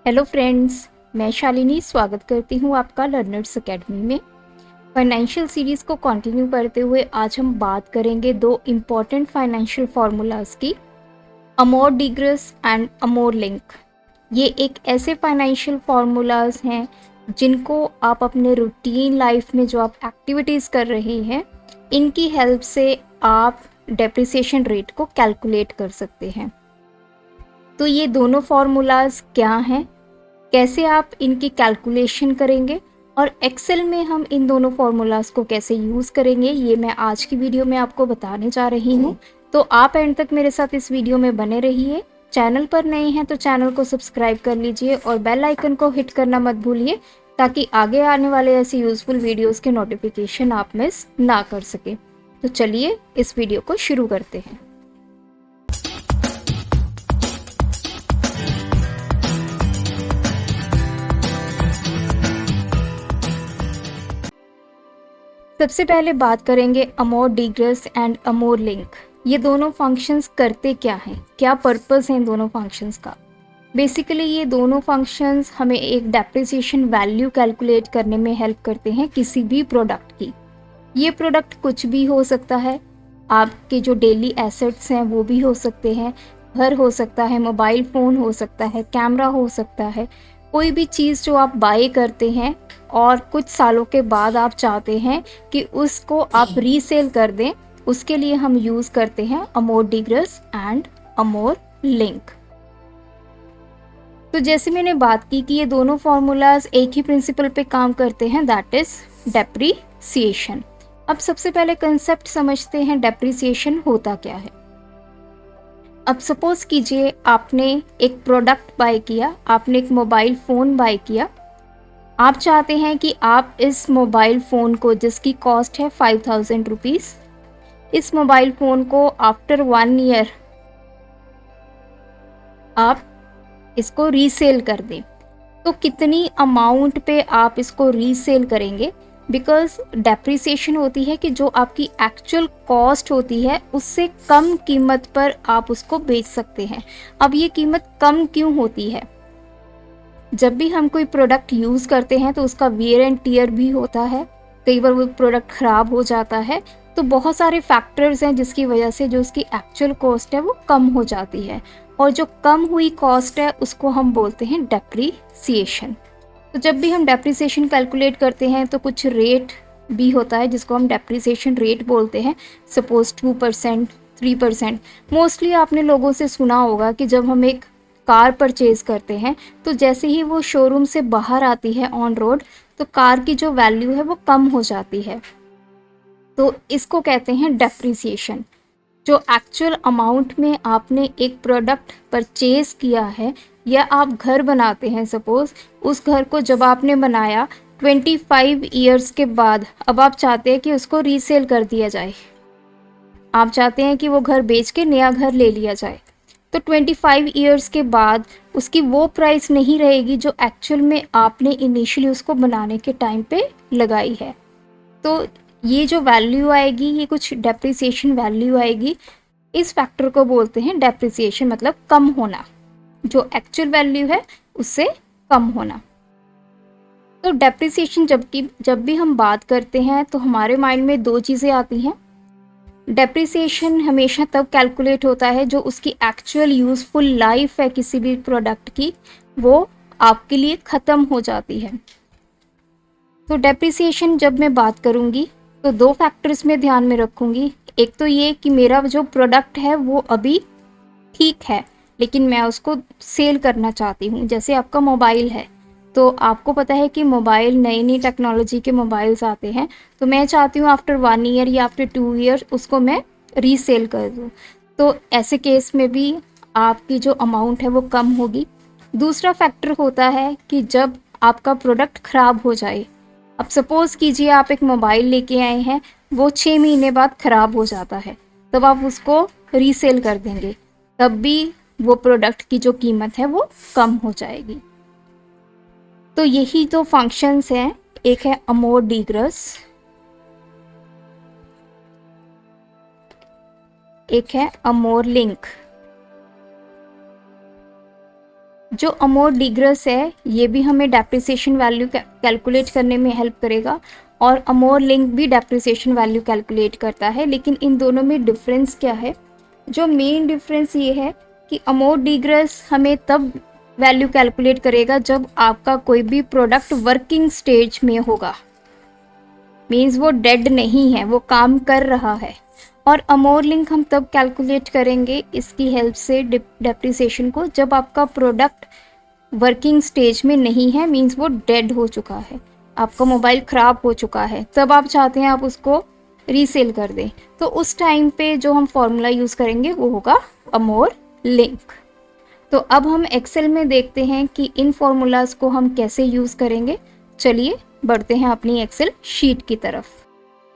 Hello friends, मैं शालिनी स्वागत करती हूँ आपका लर्नर्स एकेडमी में। फाइनेंशियल सीरीज़ को कंटिन्यू करते हुए आज हम बात करेंगे दो इम्पॉर्टेंट फाइनेंशियल फार्मूलाज की, अमोर डिग्रस एंड अमोर लिंक। ये एक ऐसे फाइनेंशियल फार्मूलाज हैं जिनको आप अपने रूटीन लाइफ में जो आप एक्टिविटीज़ कर रहे हैं, इनकी हेल्प से आप डेप्रिसिएशन रेट को कैलकुलेट कर सकते हैं। तो ये दोनों फार्मूलाज क्या हैं, कैसे आप इनकी कैलकुलेशन करेंगे और एक्सेल में हम इन दोनों फार्मूलाज को कैसे यूज़ करेंगे, ये मैं आज की वीडियो में आपको बताने जा रही हूँ। तो आप एंड तक मेरे साथ इस वीडियो में बने रहिए। चैनल पर नए हैं तो चैनल को सब्सक्राइब कर लीजिए और बेल आइकन को हिट करना मत भूलिए, ताकि आगे आने वाले ऐसे यूज़फुल वीडियोज़ के नोटिफिकेशन आप मिस ना कर सकें। तो चलिए इस वीडियो को शुरू करते हैं। सबसे पहले बात करेंगे अमोर डिग्रस एंड अमोर लिंक। ये दोनों फंक्शंस करते क्या हैं, क्या पर्पस है इन दोनों फंक्शंस का। बेसिकली ये दोनों फंक्शंस हमें एक डेप्रिसिएशन वैल्यू कैलकुलेट करने में हेल्प करते हैं किसी भी प्रोडक्ट की। ये प्रोडक्ट कुछ भी हो सकता है, आपके जो डेली एसेट्स हैं वो भी हो सकते हैं, घर हो सकता है, मोबाइल फ़ोन हो सकता है, कैमरा हो सकता है। कोई भी चीज़ जो आप बाय करते हैं और कुछ सालों के बाद आप चाहते हैं कि उसको आप रीसेल कर दें, उसके लिए हम यूज़ करते हैं अमोर डिग्रस एंड अमोर लिंक। तो जैसे मैंने बात की कि ये दोनों फार्मूलाज एक ही प्रिंसिपल पे काम करते हैं, दैट इज डेप्रीसिएशन। अब सबसे पहले कंसेप्ट समझते हैं डेप्रीसिएशन होता क्या है। अब सपोज कीजिए आपने एक प्रोडक्ट बाय किया, आपने एक मोबाइल फ़ोन बाय किया। आप चाहते हैं कि आप इस मोबाइल फ़ोन को, जिसकी कॉस्ट है 5000 रुपीज़, इस मोबाइल फ़ोन को आफ्टर 1 ईयर आप इसको रीसेल कर दें। तो कितनी अमाउंट पे आप इसको रीसेल करेंगे, बिकॉज डेप्रिसिएशन होती है कि जो आपकी एक्चुअल कॉस्ट होती है उससे कम कीमत पर आप उसको बेच सकते हैं। अब ये कीमत कम क्यों होती है? जब भी हम कोई प्रोडक्ट यूज़ करते हैं तो उसका वियर एंड टियर भी होता है, कई बार वो प्रोडक्ट ख़राब हो जाता है। तो बहुत सारे फैक्टर्स हैं जिसकी वजह से जो उसकी एक्चुअल कॉस्ट है वो कम हो जाती है, और जो कम हुई कॉस्ट है उसको हम बोलते हैं डेप्रीसिएशन। तो जब भी हम डेप्रीसिएशन कैलकुलेट करते हैं तो कुछ रेट भी होता है जिसको हम डेप्रीसिएशन रेट बोलते हैं। सपोज 2%, 3%। मोस्टली आपने लोगों से सुना होगा कि जब हम एक कार परचेज़ करते हैं तो जैसे ही वो शोरूम से बाहर आती है ऑन रोड, तो कार की जो वैल्यू है वो कम हो जाती है। तो इसको कहते हैं डेप्रीसिएशन। जो एक्चुअल अमाउंट में आपने एक प्रोडक्ट परचेज़ किया है, या आप घर बनाते हैं, सपोज़ उस घर को जब आपने बनाया 25 ईयर्स के बाद अब आप चाहते हैं कि उसको रीसेल कर दिया जाए, आप चाहते हैं कि वो घर बेच के नया घर ले लिया जाए। तो 25 ईयर्स के बाद उसकी वो प्राइस नहीं रहेगी जो एक्चुअल में आपने इनिशियली उसको बनाने के टाइम पे लगाई है। तो ये जो वैल्यू आएगी, ये कुछ डेप्रिसिएशन वैल्यू आएगी। इस फैक्टर को बोलते हैं डेप्रिसिएशन, मतलब कम होना, जो एक्चुअल वैल्यू है उससे कम होना। तो डेप्रिसिएशन जब भी हम बात करते हैं तो हमारे माइंड में दो चीज़ें आती हैं। डेप्रिसिएशन हमेशा तब कैलकुलेट होता है जो उसकी एक्चुअल यूज़फुल लाइफ है किसी भी प्रोडक्ट की, वो आपके लिए ख़त्म हो जाती है। तो डेप्रिसिएशन जब मैं बात करूँगी तो दो फैक्टर्स में ध्यान में रखूँगी। एक तो ये कि मेरा जो प्रोडक्ट है वो अभी ठीक है, लेकिन मैं उसको सेल करना चाहती हूँ। जैसे आपका मोबाइल है, तो आपको पता है कि मोबाइल, नई नई टेक्नोलॉजी के मोबाइल्स आते हैं, तो मैं चाहती हूँ आफ्टर 1 ईयर या आफ्टर 2 ईयर उसको मैं रीसेल कर दूँ। तो ऐसे केस में भी आपकी जो अमाउंट है वो कम होगी। दूसरा फैक्टर होता है कि जब आपका प्रोडक्ट ख़राब हो जाए। अब सपोज़ कीजिए आप एक मोबाइल लेके आए हैं, वो 6 महीने बाद ख़राब हो जाता है, तब आप उसको रीसेल कर देंगे, तब भी वो प्रोडक्ट की जो कीमत है वो कम हो जाएगी। तो यही दो फंक्शंस हैं, एक है अमोर डिग्रस, एक है अमोर लिंक। जो अमोर डिग्रस है ये भी हमें डेप्रिसिएशन वैल्यू कैलकुलेट करने में हेल्प करेगा, और अमोर लिंक भी डेप्रिसिएशन वैल्यू कैलकुलेट करता है। लेकिन इन दोनों में डिफरेंस क्या है? जो मेन डिफरेंस ये है कि अमोर डिग्रस हमें तब वैल्यू कैलकुलेट करेगा जब आपका कोई भी प्रोडक्ट वर्किंग स्टेज में होगा, मीन्स वो डेड नहीं है, वो काम कर रहा है। और अमोर लिंक हम तब कैलकुलेट करेंगे इसकी हेल्प से डेप्रिसिएशन को, जब आपका प्रोडक्ट वर्किंग स्टेज में नहीं है, मीन्स वो डेड हो चुका है, आपका मोबाइल ख़राब हो चुका है, तब आप चाहते हैं आप उसको रीसेल कर दें। तो उस टाइम पे जो हम फॉर्मूला यूज़ करेंगे वो होगा अमोर लिंक। तो अब हम एक्सेल में देखते हैं कि इन फॉर्मूलाज को हम कैसे यूज़ करेंगे। चलिए बढ़ते हैं अपनी एक्सेल शीट की तरफ।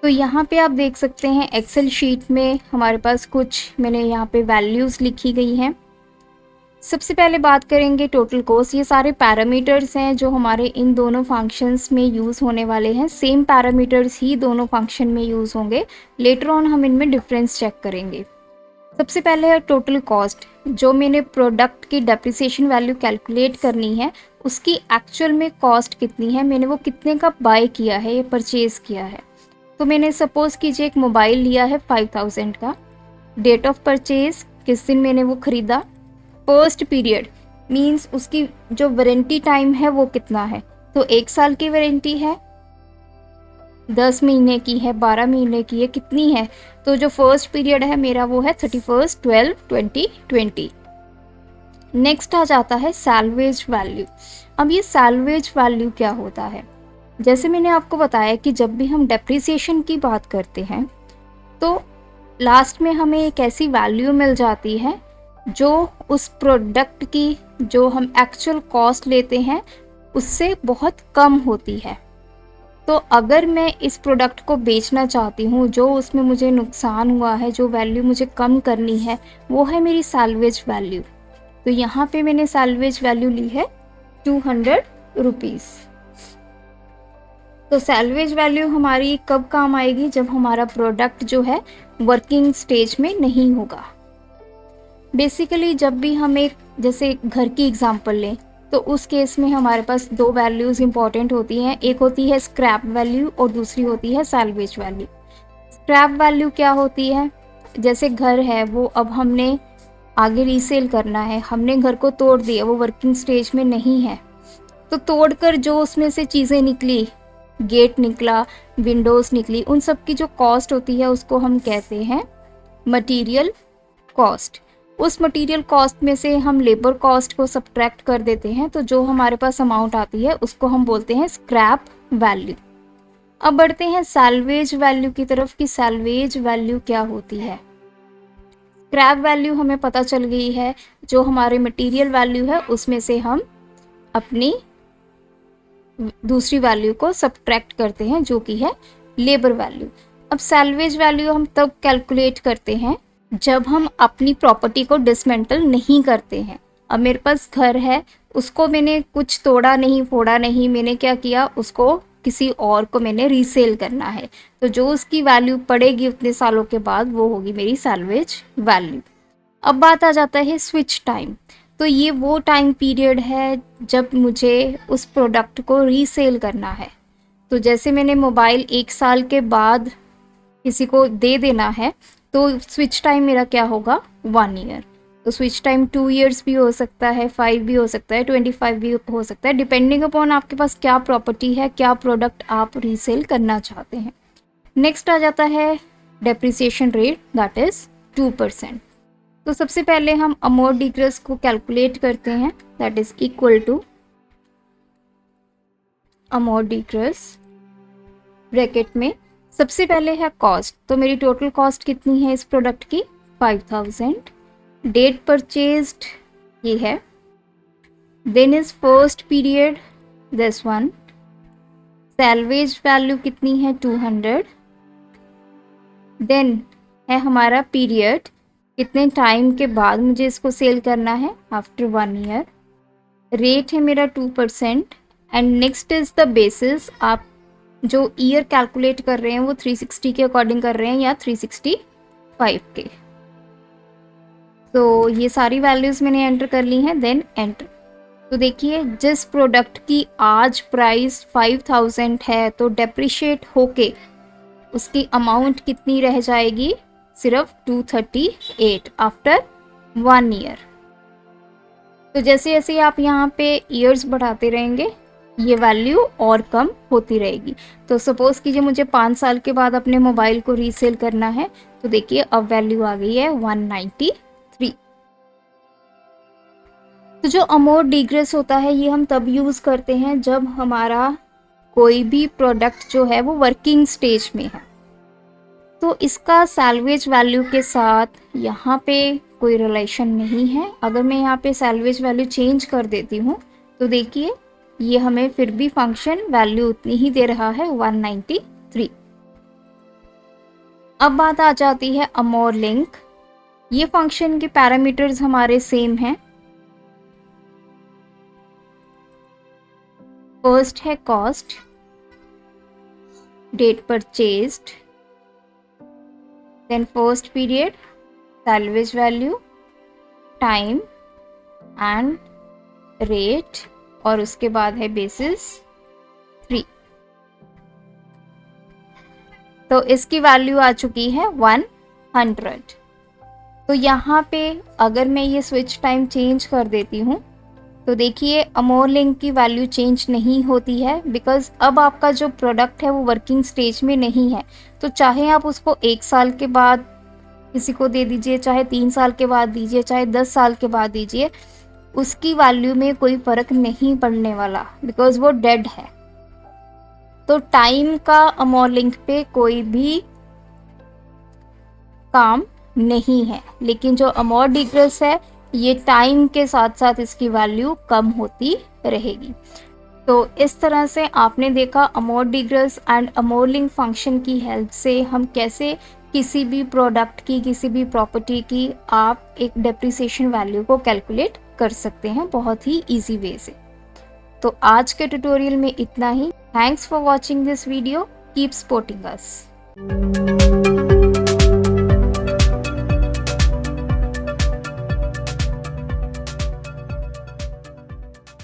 तो यहाँ पे आप देख सकते हैं एक्सेल शीट में हमारे पास कुछ मैंने यहाँ पे वैल्यूज़ लिखी गई हैं। सबसे पहले बात करेंगे टोटल कॉस्ट। ये सारे पैरामीटर्स हैं जो हमारे इन दोनों फंक्शंस में यूज़ होने वाले हैं। सेम पैरामीटर्स ही दोनों फंक्शन में यूज़ होंगे। लेटर ऑन हम इनमें डिफरेंस चेक करेंगे। सबसे पहले है टोटल कॉस्ट। जो मैंने प्रोडक्ट की डेप्रिसिएशन वैल्यू कैलकुलेट करनी है, उसकी एक्चुअल में कॉस्ट कितनी है, मैंने वो कितने का बाय किया है या परचेज़ किया है। तो मैंने सपोज़ कीजिए एक मोबाइल लिया है 5000 का। डेट ऑफ परचेज़, किस दिन मैंने वो ख़रीदा। फर्स्ट पीरियड मींस उसकी जो वारंटी टाइम है वो कितना है, तो 1 साल की वारंटी है, 10 महीने की है, 12 महीने की है, कितनी है। तो जो फर्स्ट पीरियड है मेरा वो है 31/12/2020। नेक्स्ट आ जाता है सैल्वेज वैल्यू। अब ये सैल्वेज वैल्यू क्या होता है? जैसे मैंने आपको बताया कि जब भी हम डेप्रिसिएशन की बात करते हैं तो लास्ट में हमें एक ऐसी वैल्यू मिल जाती है जो उस प्रोडक्ट की जो हम एक्चुअल कॉस्ट लेते हैं उससे बहुत कम होती है। तो अगर मैं इस प्रोडक्ट को बेचना चाहती हूँ, जो उसमें मुझे नुकसान हुआ है, जो वैल्यू मुझे कम करनी है, वो है मेरी सैल्वेज वैल्यू। तो यहाँ पे मैंने सैल्वेज वैल्यू ली है 200 रुपीज़। तो सैल्वेज वैल्यू हमारी कब काम आएगी? जब हमारा प्रोडक्ट जो है वर्किंग स्टेज में नहीं होगा। बेसिकली जब भी हम एक जैसे घर की एग्जांपल लें तो उस केस में हमारे पास दो वैल्यूज़ इंपॉर्टेंट होती हैं। एक होती है स्क्रैप वैल्यू और दूसरी होती है सैल्वेज वैल्यू। स्क्रैप वैल्यू क्या होती है? जैसे घर है वो अब हमने आगे रीसेल करना है, हमने घर को तोड़ दिया, वो वर्किंग स्टेज में नहीं है, तो तोड़कर जो उसमें से चीज़ें निकली, गेट निकला, विंडोज़ निकली, उन सब की जो कॉस्ट होती है उसको हम कहते हैं मटीरियल कॉस्ट। उस मटेरियल कॉस्ट में से हम लेबर कॉस्ट को सब्ट्रैक्ट कर देते हैं, तो जो हमारे पास अमाउंट आती है उसको हम बोलते हैं स्क्रैप वैल्यू। अब बढ़ते हैं सैल्वेज वैल्यू की तरफ कि सैल्वेज वैल्यू क्या होती है। स्क्रैप वैल्यू हमें पता चल गई है, जो हमारे मटेरियल वैल्यू है उसमें से हम अपनी दूसरी वैल्यू को सब्ट्रैक्ट करते हैं जो कि है लेबर वैल्यू। अब सैल्वेज वैल्यू हम तब कैलकुलेट करते हैं जब हम अपनी प्रॉपर्टी को डिसमेंटल नहीं करते हैं। अब मेरे पास घर है, उसको मैंने कुछ तोड़ा नहीं, फोड़ा नहीं, मैंने क्या किया, उसको किसी और को मैंने रीसेल करना है, तो जो उसकी वैल्यू पड़ेगी उतने सालों के बाद वो होगी मेरी सैल्वेज वैल्यू। अब बात आ जाता है स्विच टाइम। तो ये वो टाइम पीरियड है जब मुझे उस प्रोडक्ट को रीसेल करना है। तो जैसे मैंने मोबाइल 1 साल के बाद किसी को दे देना है, तो स्विच टाइम मेरा क्या होगा? 1 ईयर। तो स्विच टाइम 2 ईयर्स भी हो सकता है, 5 भी हो सकता है, 25 भी हो सकता है, डिपेंडिंग अपॉन आपके पास क्या प्रॉपर्टी है, क्या प्रोडक्ट आप रीसेल करना चाहते हैं। नेक्स्ट आ जाता है डेप्रिसिएशन रेट, दैट इज़ 2%। तो सबसे पहले हम अमोर डिग्रस को कैलकुलेट करते हैं, दैट इज़ इक्वल टू अमोर डिग्रस ब्रैकेट में सबसे पहले है कॉस्ट। तो मेरी टोटल कॉस्ट कितनी है इस प्रोडक्ट की? 5000। डेट परचेज्ड ये है, then is first period this one, salvage value कितनी है? 200। देन है हमारा पीरियड, कितने टाइम के बाद मुझे इसको सेल करना है, आफ्टर 1 ईयर। रेट है मेरा 2%। And next is the basis, आप जो ईयर कैलकुलेट कर रहे हैं वो 360 के अकॉर्डिंग कर रहे हैं या 365 के। तो ये सारी वैल्यूज़ मैंने एंटर कर ली हैं, देन एंटर। तो देखिए जिस प्रोडक्ट की आज प्राइस 5000 है तो डेप्रिशिएट होके उसकी अमाउंट कितनी रह जाएगी, सिर्फ 238 आफ्टर 1 ईयर। तो जैसे जैसे आप यहाँ पे ईयर्स बढ़ाते रहेंगे ये वैल्यू और कम होती रहेगी। तो सपोज कीजिए मुझे 5 साल के बाद अपने मोबाइल को रीसेल करना है, तो देखिए अब वैल्यू आ गई है 193। तो जो अमोर डिग्रेस होता है ये हम तब यूज़ करते हैं जब हमारा कोई भी प्रोडक्ट जो है वो वर्किंग स्टेज में है। तो इसका सैल्वेज वैल्यू के साथ यहाँ पे कोई रिलेशन नहीं है। अगर मैं यहाँ पे सैल्वेज वैल्यू चेंज कर देती हूँ तो देखिए ये हमें फिर भी फंक्शन वैल्यू उतनी ही दे रहा है, 193। अब बात आ जाती है अमोर लिंक। ये फंक्शन के पैरामीटर्स हमारे सेम हैं। फर्स्ट है cost, date purchased, then first period, salvage value, time and rate, और उसके बाद है बेसिस 3। तो इसकी वैल्यू आ चुकी है 100। तो यहाँ पे अगर मैं ये स्विच टाइम चेंज कर देती हूँ तो देखिए अमोर लिंक की वैल्यू चेंज नहीं होती है, बिकॉज अब आपका जो प्रोडक्ट है वो वर्किंग स्टेज में नहीं है। तो चाहे आप उसको 1 साल के बाद किसी को दे दीजिए, चाहे 3 साल के बाद दीजिए, चाहे 10 साल के बाद दीजिए, उसकी वैल्यू में कोई फ़र्क नहीं पड़ने वाला, बिकॉज वो डेड है। तो टाइम का अमोर लिंक पे कोई भी काम नहीं है, लेकिन जो अमोर डिग्रेस है ये टाइम के साथ साथ इसकी वैल्यू कम होती रहेगी। तो इस तरह से आपने देखा अमोर डिग्रेस एंड अमोर लिंक फंक्शन की हेल्प से हम कैसे किसी भी प्रोडक्ट की, किसी भी प्रॉपर्टी की आप एक डेप्रिसिएशन वैल्यू को कैलकुलेट कर सकते हैं बहुत ही इजी वे से। तो आज के ट्यूटोरियल में इतना ही। Thanks for watching this video, keep supporting us.